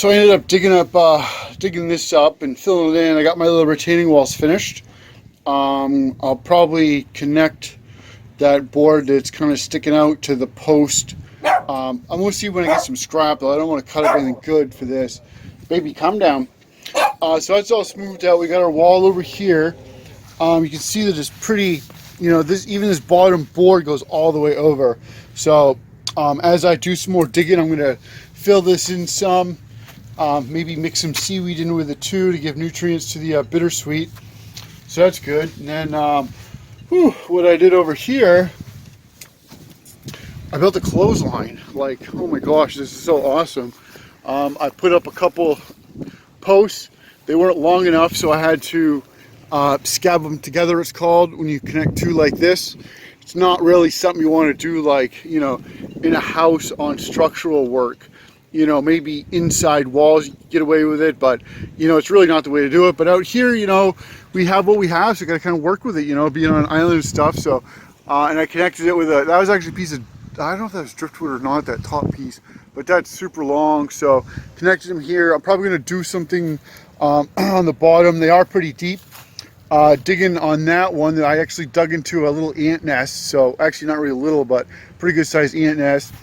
So I ended up digging this up and filling it in. I got my little retaining walls finished. I'll probably connect that board that's kind of sticking out to the post. I'm going to see when I get some scrap, though. I don't want to cut up anything good for this. Baby, calm down. So that's all smoothed out. We got our wall over here. You can see that it's pretty, even this bottom board goes all the way over. So as I do some more digging, I'm going to fill this in some. Maybe mix some seaweed in with it too to give nutrients to the bittersweet. So that's good. And then what I did over here, I built a clothesline. Like, oh my gosh, this is so awesome. I put up a couple posts. They weren't long enough, so I had to scab them together, it's called, when you connect two like this. It's not really something you want to do like, in a house on structural work. Maybe inside walls, you get away with it, but, it's really not the way to do it. But out here, we have what we have, so I got to kind of work with it, being on an island and stuff. So, and I connected it with that was actually a piece of, I don't know if that was driftwood or not, that top piece, but that's super long. So connected them here. I'm probably going to do something on the bottom. They are pretty deep. Digging on that one, that I actually dug into a little ant nest. So actually not really little, but pretty good sized ant nest.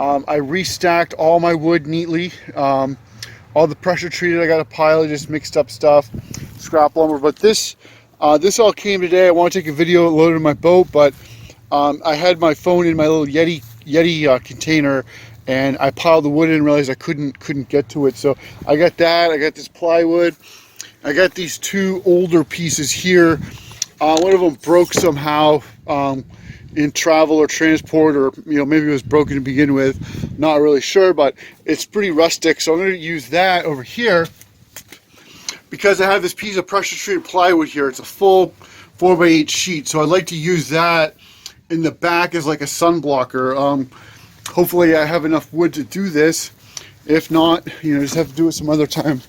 I restacked all my wood neatly. All the pressure treated, I got a pile of just mixed up stuff, scrap lumber. But this all came today. I want to take a video, load it in my boat, but I had my phone in my little Yeti container, and I piled the wood in and realized I couldn't get to it. So I got that. I got this plywood. I got these two older pieces here. One of them broke somehow. In travel or transport, or maybe it was broken to begin with, not really sure, but it's pretty rustic. So I'm going to use that over here because I have this piece of pressure treated plywood here. It's a full 4x8 sheet, so I'd like to use that in the back as like a sun blocker. Hopefully I have enough wood to do this. If not, just have to do it some other time.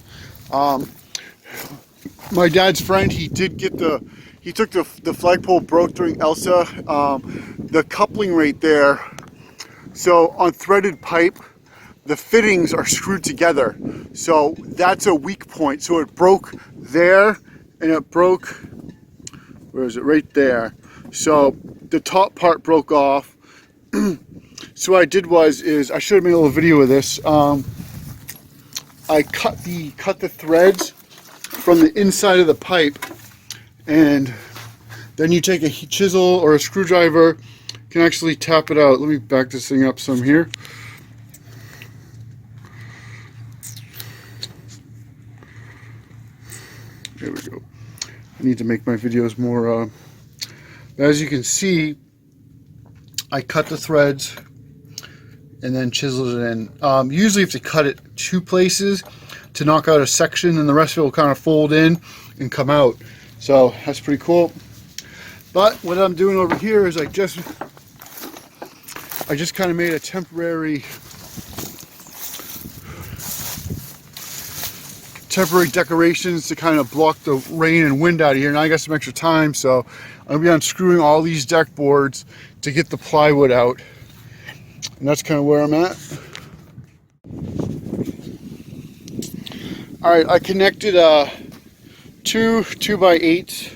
My dad's friend, he took the flagpole broke during Elsa, the coupling right there. So on threaded pipe, the fittings are screwed together. So that's a weak point. So it broke there and it broke, where is it? Right there. So the top part broke off. So what I did is I should have made a little video of this. I cut the threads from the inside of the pipe, and then you take a chisel or a screwdriver, can actually tap it out. Let me back this thing up some here. There we go. I need to make my videos more, as you can see, I cut the threads and then chiseled it in. Usually you have to cut it two places to knock out a section, and the rest of it will kind of fold in and come out. So that's pretty cool. But what I'm doing over here is I just kind of made a temporary decorations to kind of block the rain and wind out of here. Now I got some extra time, so I'm gonna be unscrewing all these deck boards to get the plywood out. And that's kind of where I'm at. All right, I connected two 2x8s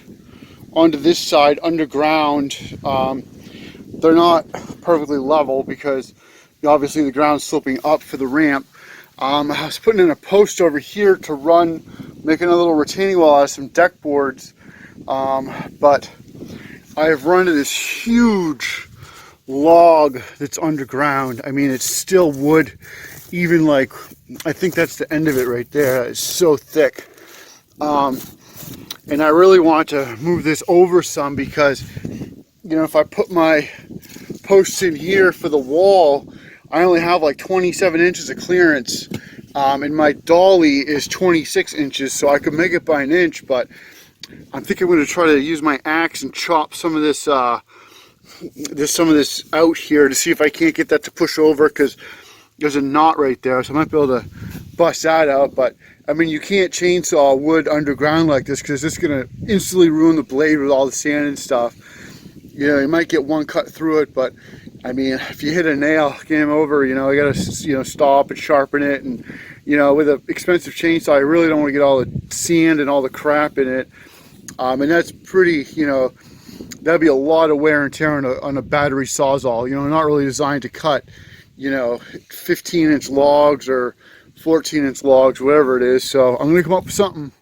onto this side underground. They're not perfectly level because obviously the ground's sloping up for the ramp. I was putting in a post over here to run, making a little retaining wall out of some deck boards. But I have run to this huge log that's underground. I mean, it's still wood, even like, I think that's the end of it right there. It's so thick. And I really want to move this over some because, if I put my posts in here for the wall, I only have like 27 inches of clearance. And my dolly is 26 inches, so I could make it by an inch, but I'm thinking I'm going to try to use my axe and chop some of this out here to see if I can't get that to push over, because there's a knot right there, so I might be able to bust that out. But I mean, you can't chainsaw wood underground like this because it's going to instantly ruin the blade with all the sand and stuff. You might get one cut through it, but I mean, if you hit a nail, game over. You got to stop and sharpen it, and you know, with an expensive chainsaw, I really don't want to get all the sand and all the crap in it. And that's pretty, you know, that'd be a lot of wear and tear on a battery Sawzall. You know, not really designed to cut, you know, 15-inch logs or 14-inch logs, whatever it is. So I'm going to come up with something